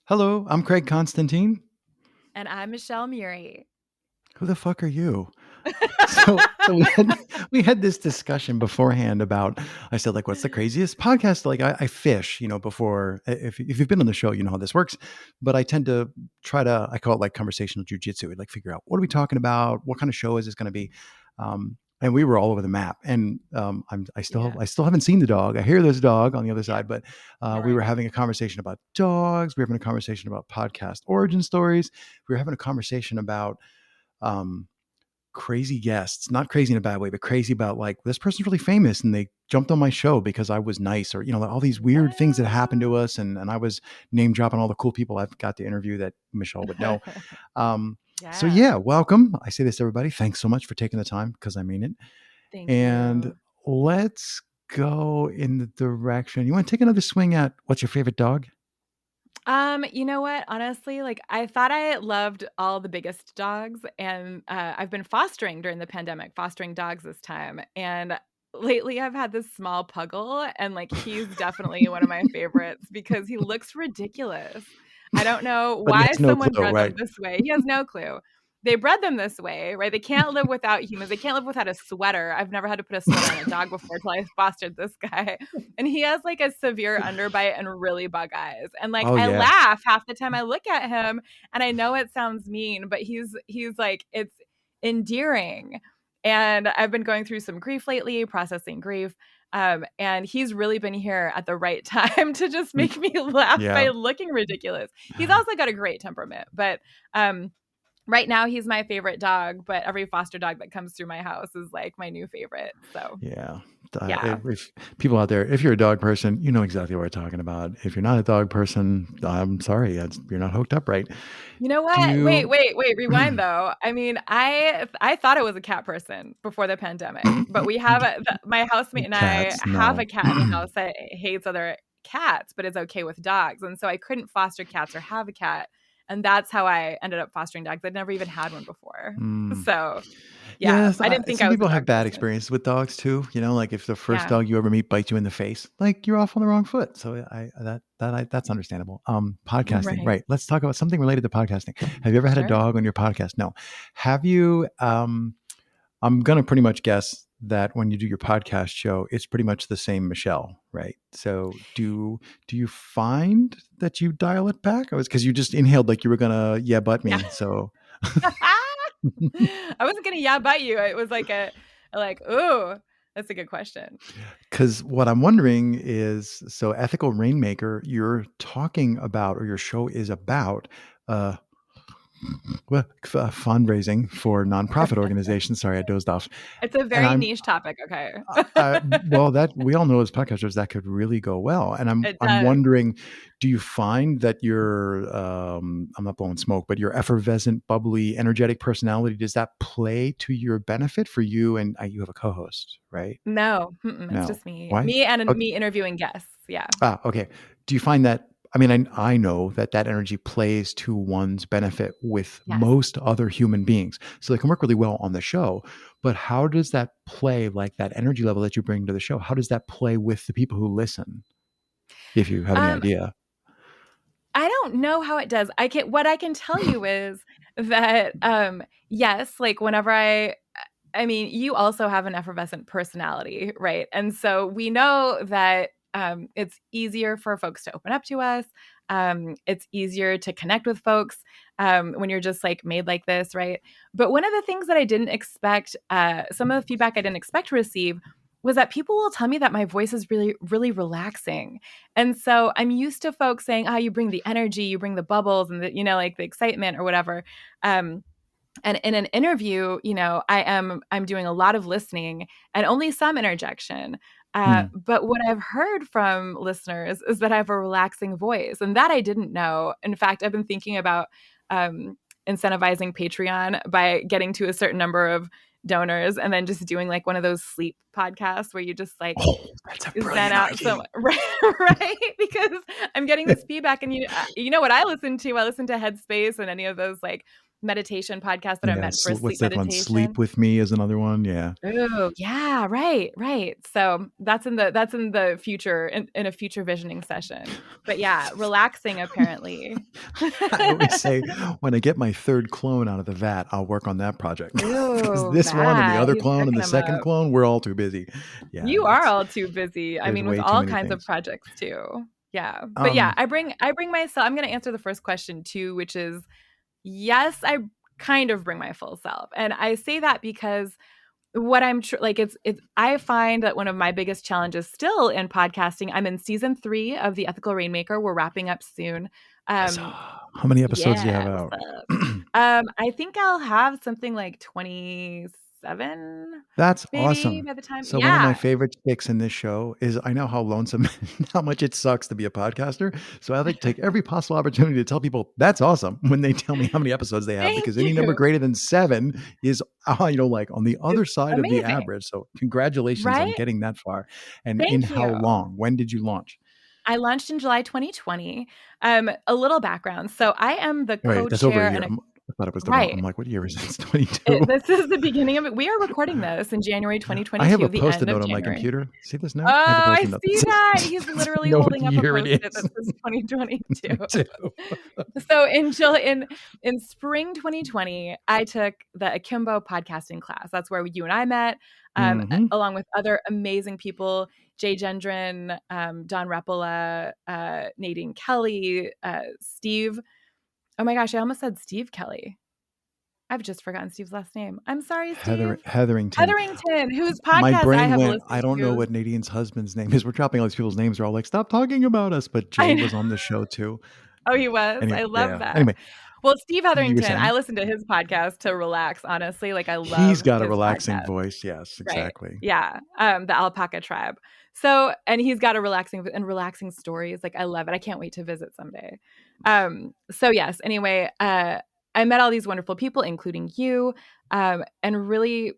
Hello, I'm Craig Constantine. And I'm Michelle Muri. Who the fuck are you? So we had this discussion beforehand about. I said, like, what's the craziest podcast? Like, I fish, before. If you've been on the show, you know how this works. But I tend to I call it like conversational jujitsu. We'd like figure out what are we talking about? What kind of show is this going to be? And we were all over the map. And Yeah. I still haven't seen the dog. I hear there's a dog on the other side, but we were Right. having a conversation about dogs. We were having a conversation about podcast origin stories. We were having a conversation about um, crazy guests, not crazy in a bad way, but crazy about like this person's really famous and they jumped on my show because I was nice, or like all these weird things that happened to us, and I was name dropping all the cool people I've got to interview that Michelle would know. So Yeah. yeah, welcome. I say this to everybody. Thanks so much for taking the time, because I mean it. Thank And you. let's go in the direction. You want to take another swing at what's your favorite dog? You know what? Honestly, like I thought I loved all the biggest dogs, and I've been fostering during the pandemic, fostering dogs this time. And lately I've had this small puggle, and like he's definitely one of my favorites because he looks ridiculous. I don't know But he why has no someone clue, bred them right? this way. He has no clue. They bred them this way, right? They can't live without humans. They can't live without a sweater. I've never had to put a sweater on a dog before until I fostered this guy. And he has like a severe underbite and really bug eyes. And like Oh I yeah. laugh half the time I look at him, and I know it sounds mean, but he's like it's endearing. And I've been going through some grief lately, processing grief. And he's really been here at the right time to just make me laugh by Yeah. looking ridiculous. He's also got a great temperament, but right now he's my favorite dog, but every foster dog that comes through my house is like my new favorite. So Yeah. yeah. If people out there, if you're a dog person, you know exactly what we're talking about. If you're not a dog person, I'm sorry, you're not hooked up right. You know Do what? Wait, you? wait, wait, rewind though. I mean, I thought I was a cat person before the pandemic, but we have my housemate and I Cats? have a No. cat in the house that hates other cats, but is okay with dogs. And so I couldn't foster cats or have a cat. And that's how I ended up fostering dogs. I'd never even had one before. Mm. So yeah, Yes, I didn't think some I was a people have dog bad person. experiences with dogs too. Like if the first Yeah, dog you ever meet bites you in the face, like you're off on the wrong foot. So that's understandable. Podcasting, right. right? Let's talk about something related to podcasting. Have you ever had a Sure. dog on your podcast? No. Have you? I'm gonna pretty much guess that when you do your podcast show, it's pretty much the same Michelle, right? So do you find that you dial it back? I was because you just inhaled like you were gonna butt Yeah. me. So I wasn't gonna yeah bite you. It was like like, ooh, that's a good question. because what I'm wondering is, so Ethical Rainmaker, you're talking about, or your show is about, uh, fundraising for nonprofit organizations. Sorry, I dozed off. It's a And very I'm, niche topic, okay? well, that we all know as podcasters that could really go well. And It I'm does. wondering, do you find that your, I'm not blowing smoke, but your effervescent, bubbly, energetic personality, does that play to your benefit for you? And you have a co-host, right? No, it's No. just me. Why? Me and Okay. me interviewing guests, yeah. Okay. Do you find that? I mean, I know that energy plays to one's benefit with Yes. most other human beings. So they can work really well on the show. But how does that play, like that energy level that you bring to the show? How does that play with the people who listen? If you have any Um, idea. I don't know how it does. What I can tell you is that, yes, like whenever I mean, you also have an effervescent personality, right? And so we know that it's easier for folks to open up to us. It's easier to connect with folks when you're just like made like this, right? But one of the things that I didn't expect, some of the feedback I didn't expect to receive, was that people will tell me that my voice is really, really relaxing. And so I'm used to folks saying, "Oh, you bring the energy, you bring the bubbles, and like the excitement or whatever." And in an interview, I'm doing a lot of listening and only some interjection. Hmm. But what I've heard from listeners is that I have a relaxing voice, and that I didn't know. In fact, I've been thinking about incentivizing Patreon by getting to a certain number of donors and then just doing like one of those sleep podcasts where you just like Oh, that's a zen brilliant out idea. so right, because I'm getting this feedback. And you know what I listen to? I listen to Headspace and any of those like meditation podcasts that are Yeah. meant for What's sleep that one? meditation. Sleep with Me is another one. Yeah. Oh, yeah, right, right. So that's in the future in a future visioning session. But yeah, relaxing apparently. I always say when I get my third clone out of the vat, I'll work on that project because Ooh, this one and the that other he's clone and cooking the 'em second up. clone, we're all too busy. Yeah, You are all too busy. I there's mean, with way too all many kinds of things. projects too. Yeah. But yeah, Um, I bring myself. I'm going to answer the first question too, which is yes, I kind of bring my full self. And I say that because what like it's I find that one of my biggest challenges still in podcasting, I'm in season 3 of the Ethical Rainmaker. We're wrapping up soon. Um how many episodes do you yeah, have what's out? up? I think I'll have something like 27 That's maybe awesome. by the time. So one of my Yeah. favorite sticks in this show is I know how lonesome, how much it sucks to be a podcaster. So I like to take every possible opportunity to tell people that's awesome when they tell me how many episodes they have, Thank because any number you. greater than 7 is, like on the It's other side of the amazing, average. So congratulations on right? getting that far. And in Thank how you. long? When did you launch? I launched in July 2020. A little background. So I am the All right, that's over a co-chair year. and a I thought it was about. right. I'm like, what year is it? It's 22. This is the beginning of it. We are recording this in January I have 2022, a the Post-it end of note on my January. computer. See this Oh, note? I have a I Post-it note that see that. He's says, literally know what holding up a year it Post-it that is. says 2022. 22. So in spring 2020, I took the Akimbo podcasting class. That's where you and I met, Hmm. along with other amazing people: Jay Gendron, Don Repola, Nadine Kelly, Steve. Oh my gosh, I almost said Steve Kelly. I've just forgotten Steve's last name. I'm sorry, Steve. Heatherington. Heatherington, whose My podcast I brain have went, I listened don't know to. what Nadine's husband's name is. We're dropping all these people's names. They're all like, stop talking about us. But I Jay know. was on the show too. Oh, he was? Anyway, I yeah, love yeah. that. Anyway, Well, Steve you were Hetherington, I saying listen to his podcast to relax, honestly. Like, I he's love got a his relaxing podcast. voice. Yes, Right. exactly. Yeah. The Alpaca Tribe. So, and he's got a relaxing stories. Like, I love it. I can't wait to visit someday. So yes, anyway, I met all these wonderful people, including you, and really,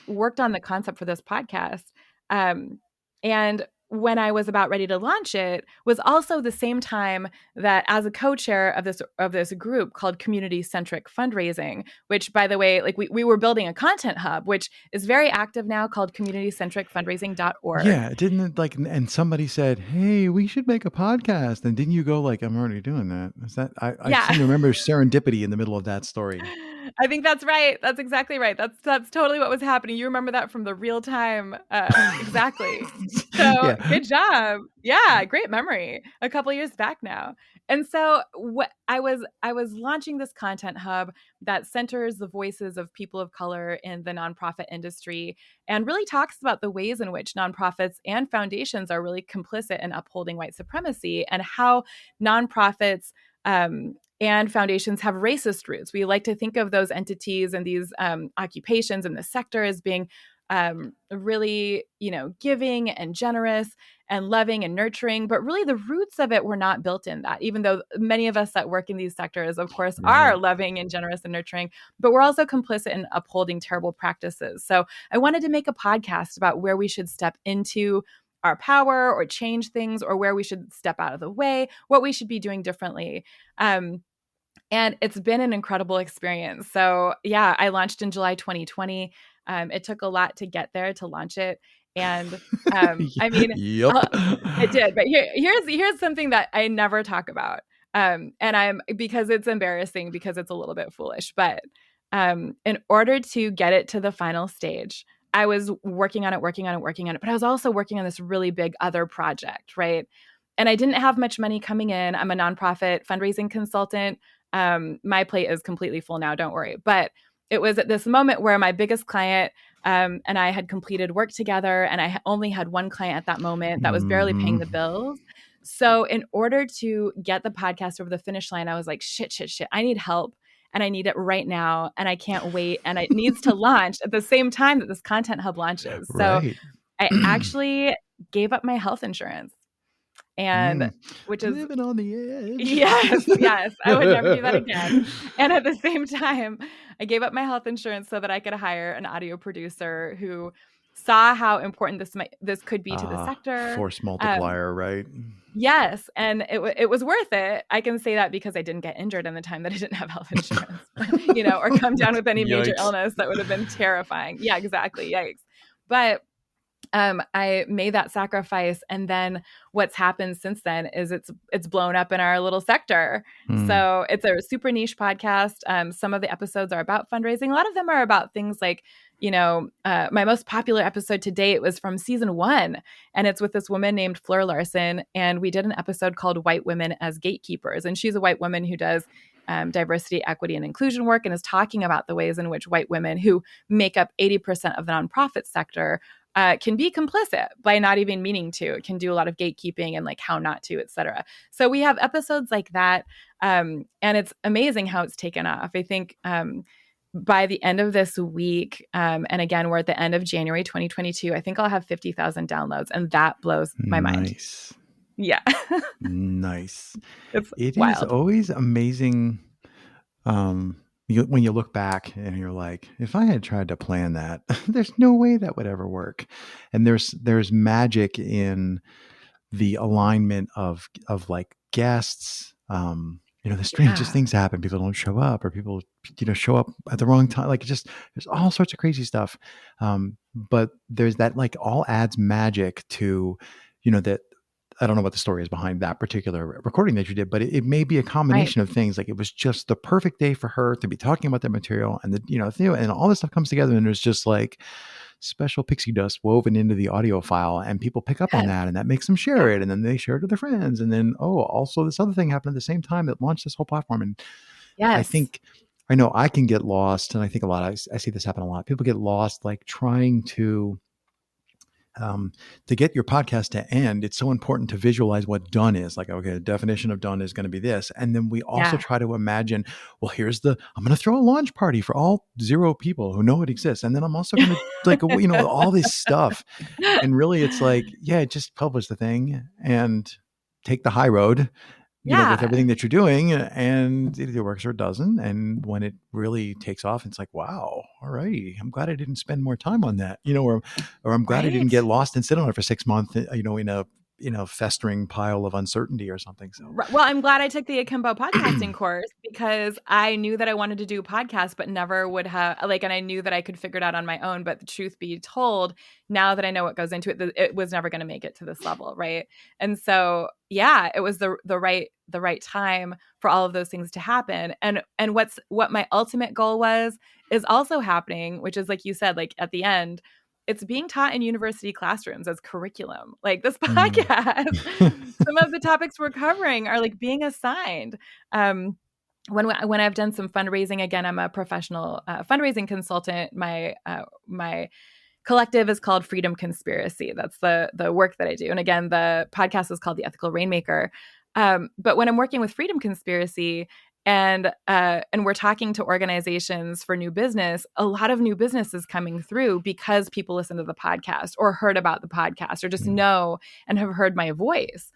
worked on the concept for this podcast. And when I was about ready to launch it was also the same time that as a co-chair of this group called Community Centric Fundraising, which by the way, like we were building a content hub, which is very active now, called communitycentricfundraising.org. Yeah, didn't it like, and somebody said, hey, we should make a podcast. And didn't you go like, I'm already doing that? Is that, I Yeah. seem to remember serendipity in the middle of that story. I think that's right. That's exactly right. That's totally what was happening. You remember that from the real time. Exactly. So Yeah. good job. Yeah, great memory. A couple years back now. And so what I was launching this content hub that centers the voices of people of color in the nonprofit industry and really talks about the ways in which nonprofits and foundations are really complicit in upholding white supremacy and how nonprofits and foundations have racist roots. We like to think of those entities and these occupations in the sector as being really, giving and generous and loving and nurturing. But really, the roots of it were not built in that, even though many of us that work in these sectors, of course, are Right. loving and generous and nurturing, but we're also complicit in upholding terrible practices. So I wanted to make a podcast about where we should step into our power or change things, or where we should step out of the way, what we should be doing differently. And it's been an incredible experience. So yeah, I launched in July 2020. It took a lot to get there to launch it. And I mean, Yep. it did. But here's something that I never talk about. And because it's embarrassing, because it's a little bit foolish. But in order to get it to the final stage, I was working on it, but I was also working on this really big other project, right? And I didn't have much money coming in. I'm a nonprofit fundraising consultant. My plate is completely full now, don't worry. But it was at this moment where my biggest client and I had completed work together, and I only had one client at that moment that was barely paying Hmm. the bills. So in order to get the podcast over the finish line, I was like, shit, I need help. And I need it right now. And I can't wait. And it needs to launch at the same time that this content hub launches. So Right. I actually gave up my health insurance, and Mm. which is Living on the edge. yes, I would never do that again. And at the same time, I gave up my health insurance so that I could hire an audio producer who saw how important this could be to the sector. Force multiplier, right? Yes, and it was worth it. I can say that because I didn't get injured in the time that I didn't have health insurance, or come down with any major Yikes. illness that would have been terrifying. Yeah, exactly. Yikes. But I made that sacrifice, and then what's happened since then is it's blown up in our little sector. So it's a super niche podcast. Some of the episodes are about fundraising. A lot of them are about things like, my most popular episode to date was from season 1, and it's with this woman named Fleur Larson, and we did an episode called "White Women as Gatekeepers," and she's a white woman who does diversity, equity, and inclusion work, and is talking about the ways in which white women, who make up 80% of the nonprofit sector, can be complicit by not even meaning to. It can do a lot of gatekeeping and like how not to, et cetera. So we have episodes like that. And it's amazing how it's taken off. I think by the end of this week, and again, we're at the end of January 2022, I think I'll have 50,000 downloads, and that blows my mind. Nice. Yeah. Nice. It is always amazing when you look back and you're like, if I had tried to plan that, there's no way that would ever work. And there's magic in the alignment of like guests. The strangest things happen. People don't show up, or people, show up at the wrong time. Like, there's all sorts of crazy stuff. But there's that, like, all adds magic to, that. I don't know what the story is behind that particular recording that you did, but it may be a combination of things. Like, it was just the perfect day for her to be talking about that material, and and all this stuff comes together, and there's just like special pixie dust woven into the audio file, and people pick up on that, and that makes them share it, and then they share it to their friends, and then also this other thing happened at the same time that launched this whole platform. And I know I can get lost, and I think I see this happen a lot. People get lost, like, trying to get your podcast to end. It's so important to visualize what done is. Like, okay, the definition of done is going to be this. And then we also try to imagine, well, I'm going to throw a launch party for all 0 people who know it exists. And then I'm also going to like, all this stuff. And really it's like, just publish the thing and take the high road, with everything that you're doing, and it either works or it doesn't. And when it really takes off, it's like, wow, all right, I'm glad I didn't spend more time on that, or I'm glad I didn't get lost and sit on it for 6 months, in a festering pile of uncertainty or something. So, well, I'm glad I took the Akimbo podcasting course, because I knew that I wanted to do podcasts, but never would have and I knew that I could figure it out on my own. But the truth be told, now that I know what goes into it, it was never going to make it to this level. Right. And so, it was the right time for all of those things to happen. And what my ultimate goal is also happening, which is, like you said, like at the end, it's being taught in university classrooms as curriculum. Like this podcast, some of the topics we're covering are like being assigned. When I've done some fundraising, again, I'm a professional fundraising consultant. My collective is called Freedom Conspiracy. That's the work that I do. And again, the podcast is called the Ethical Rainmaker. But when I'm working with Freedom Conspiracy, and we're talking to organizations for new business, a lot of new business is coming through because people listen to the podcast or heard about the podcast or just know and have heard my voice.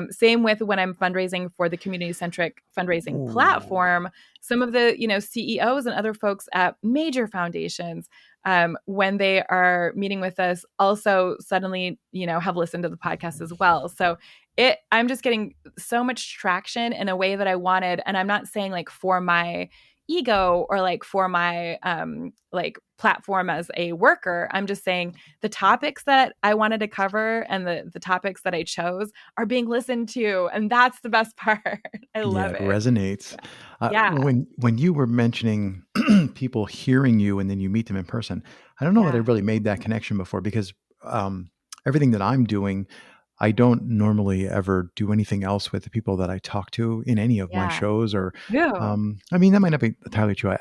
Same with when I'm fundraising for the community-centric fundraising platform. Some of the CEOs and other folks at major foundations, when they are meeting with us, also suddenly have listened to the podcast as well. So I'm just getting so much traction in a way that I wanted. And I'm not saying like for my ego or like for my platform as a worker. I'm just saying the topics that I wanted to cover and the topics that I chose are being listened to. And that's the best part. I love it. It resonates. When you were mentioning people hearing you and then you meet them in person, I don't know that I really made that connection before, because everything that I'm doing, I don't normally ever do anything else with the people that I talk to in any of my shows. Or, I mean, that might not be entirely true.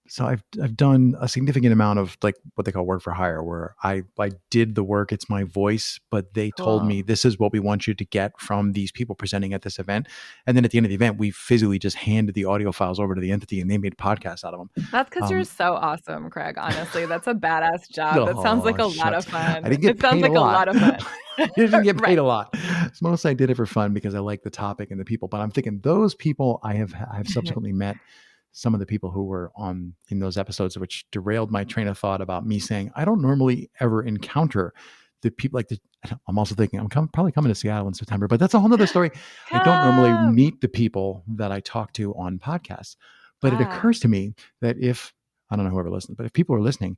So I've done a significant amount of like what they call work for hire, where I did the work. It's my voice, but they told me this is what we want you to get from these people presenting at this event. And then at the end of the event, we physically just handed the audio files over to the entity and they made podcasts out of them. That's because you're so awesome, Craig. Honestly, that's a badass job. That sounds like a lot of fun. I didn't get paid a lot of fun. I didn't get paid a lot. So mostly I did it for fun because I like the topic and the people. But I'm thinking those people I have subsequently met some of the people who were on in those episodes, which derailed my train of thought about me saying I don't normally ever encounter the people like the. I'm also thinking probably coming to Seattle in September, but that's a whole nother story. I don't normally Come. meet the people that I talk to on podcasts, but it Ah, occurs to me that if I don't know whoever listens, but if people are listening,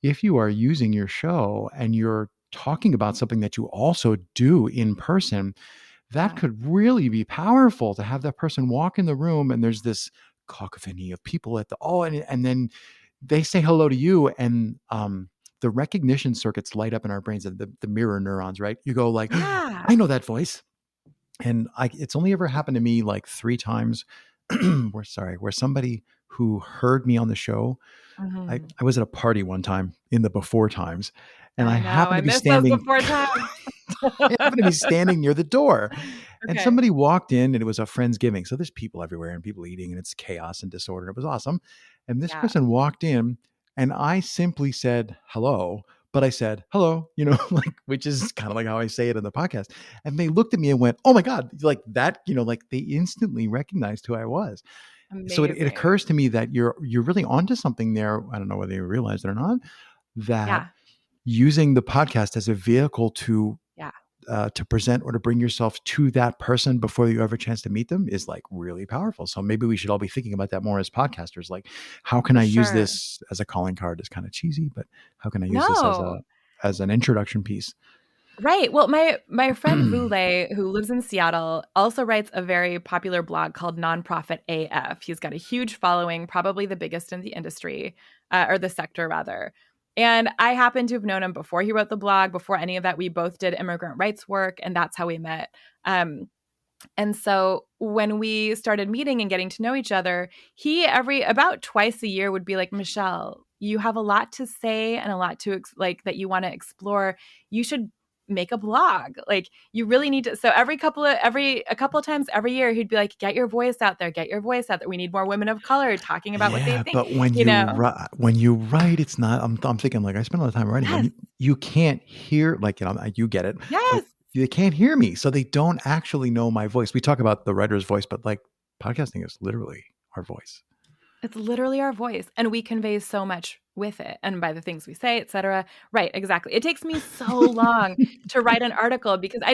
if you are using your show and you're talking about something that you also do in person, that yeah. could really be powerful to have that person walk in the room and there's this cacophony of people at the and then they say hello to you and the recognition circuits light up in our brains, the mirror neurons, right? You go like, Yeah. I know that voice. And it's only ever happened to me like 3 times where somebody who heard me on the show, Mhm. I was at a party one time in the before times, and I I know, happened I to be miss those standing before times. I happened to be standing near the door, and Okay. somebody walked in, and it was a Friendsgiving. So there's people everywhere and people eating, and it's chaos and disorder. It was awesome. And this Yeah. person walked in, and I simply said hello, but I said hello, like which is kind of like how I say it in the podcast. And they looked at me and went, "Oh my god!" Like that, like they instantly recognized who I was. So it occurs Amazing. to me that you're really onto something there. I don't know whether you realize it or not. That Yeah. using the podcast as a vehicle Yeah. to present or to bring yourself to that person before you ever chance to meet them is like really powerful. So maybe we should all be thinking about that more as podcasters. Like, how can For I use sure. this as a calling card? Is kind of cheesy, but how can I use this No. as an introduction piece? Right. Well, my friend Vule, who lives in Seattle, also writes a very popular blog called Nonprofit AF. He's got a huge following, probably the biggest in the industry, or the sector rather. And I happen to have known him before he wrote the blog. Before any of that, we both did immigrant rights work, and that's how we met. And so when we started meeting and getting to know each other, he every about twice a year would be like, Michelle, you have a lot to say and a lot to like that you want to explore. You should make a blog. Like you really need to. So a couple of times every year, he'd be like, get your voice out there, get your voice out there. We need more women of color talking about what they Yeah, think, but when you know? when you write, it's not. I'm thinking like I spend a lot of time writing. When Yes. you can't hear, like you get it, but Yes. they can't hear me, so they don't actually know my voice. We talk about the writer's voice, but like podcasting is literally our voice. It's literally our voice, and we convey so much with it and by the things we say, etc. Right, exactly. It takes me so long to write an article because I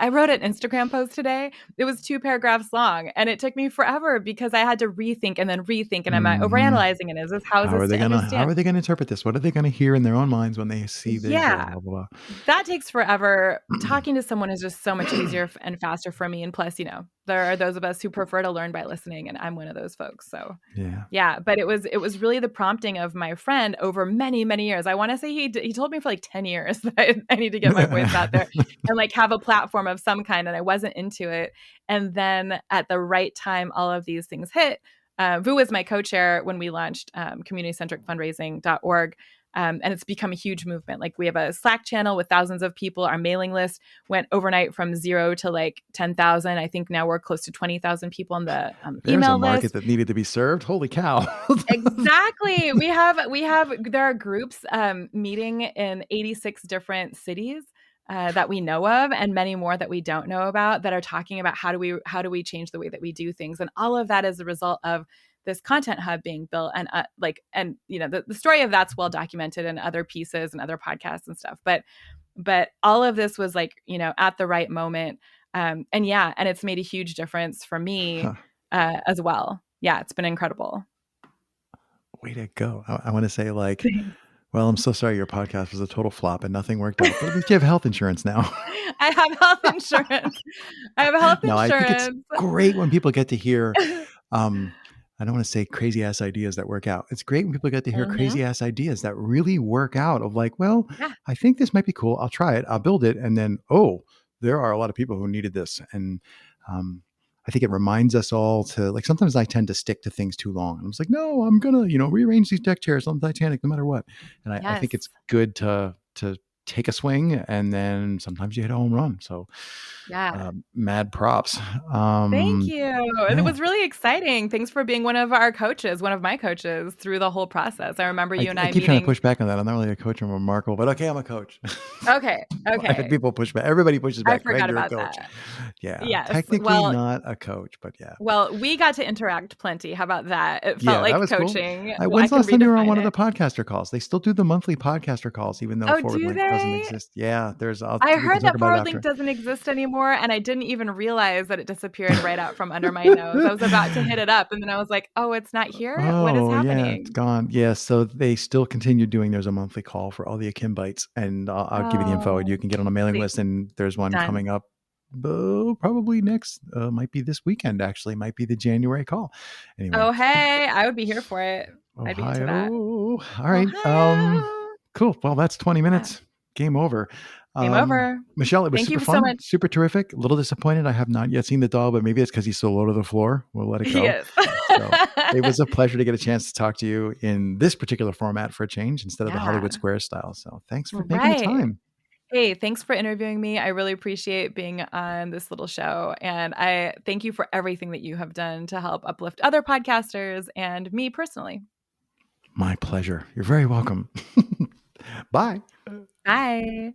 wrote an Instagram post today. It was 2 paragraphs long, and it took me forever because I had to rethink and then rethink, and am I hmm overanalyzing it? How is How are this they to gonna How understand? are they gonna interpret this? What are they gonna hear in their own minds when they see visual? Yeah. Blah blah That takes forever. blah. Talking to someone is just so much easier and faster for me, and plus, there are those of us who prefer to learn by listening, and I'm one of those folks, so Yeah. yeah, but it was really the prompting of my friend over many, many years. I wanna say he told me for, like, 10 years that I need to get my voice out there and, like, have a platform of some kind, and I wasn't into it, and then at the right time, all of these things hit. Vu was my co-chair when we launched, communitycentricfundraising.org, and it's become a huge movement. Like we have a Slack channel with thousands of people. Our mailing list went overnight from 0 to like 10,000. I think now we're close to 20,000 people on the There's a email market list. that needed to be served. Holy cow. Exactly. There are groups meeting in 86 different cities that we know of, and many more that we don't know about, that are talking about how do we change the way that we do things, and all of that is a result of this content hub being built, and the story of that's well documented in other pieces and other podcasts and stuff. But all of this was like at the right moment, and yeah, and it's made a huge difference for me Huh. as well. Yeah, it's been incredible. Way to go. I want to say like, well, I'm so sorry your podcast was a total flop and nothing worked out, but at least you have health insurance now. I have health insurance. I have health No, I think it's insurance. great when people get to hear, um, I don't want to say crazy ass ideas that work out. It's great when people get to hear Mhm. crazy ass ideas that really work out of like, well, Yeah. I think this might be cool. I'll try it. I'll build it. And then, oh, there are a lot of people who needed this. And um, I think it reminds us all to like, sometimes I tend to stick to things too long. I'm just like, no, I'm going to, rearrange these deck chairs on the Titanic no matter what. And I think Yes. it's good to take a swing, and then sometimes you hit a home run. So Yeah. mad props. Thank you. It Yeah. was really exciting. Thanks for being one of our coaches, one of my coaches through the whole process. I remember you and I I keep trying to meeting. push back on that. I'm not really a coach. I'm remarkable, but okay, I'm a coach. Okay. I've had Okay. people push back. Everybody pushes I back. Greg, forgot you're a about coach. that. Yeah. Yes. Technically not a coach, but yeah. Well, we got to interact plenty. How about that? It felt Yeah, that like was cool. coaching. Well, I When's the can last time you were on redefine one of the it. podcaster calls? They still do the monthly podcaster calls, even though Oh, Forward do Link doesn't they? exist. Yeah, I we can heard talk that about it Forward Link after. doesn't exist anymore, and I didn't even realize that it disappeared right out from under my nose. I was about to hit it up, and then I was like, "Oh, it's not here? What is Oh yeah, it's happening?" gone. Yeah, so they still continue doing. There's a monthly call for all the Akimbites, and I'll give you the info, and you Oh, can get on a mailing sweet. list. And there's one Done. coming up, probably next, might be this weekend. Actually, might be the January call. Anyway, Oh, hey, I would be here for it. I'd be into that. Ohio. All right. Ohio. Cool. Well, that's 20 Yeah. minutes. Game over. Game over. Michelle, it was Thank super you so fun, much. super terrific. A little disappointed. I have not yet seen the doll, but maybe it's because he's so low to the floor. We'll let it go. Yes. So it was a pleasure to get a chance to talk to you in this particular format for a change instead of the Hollywood Yeah. Square style. So thanks for making the Right. time. Hey, thanks for interviewing me. I really appreciate being on this little show. And I thank you for everything that you have done to help uplift other podcasters and me personally. My pleasure. You're very welcome. Bye. Bye.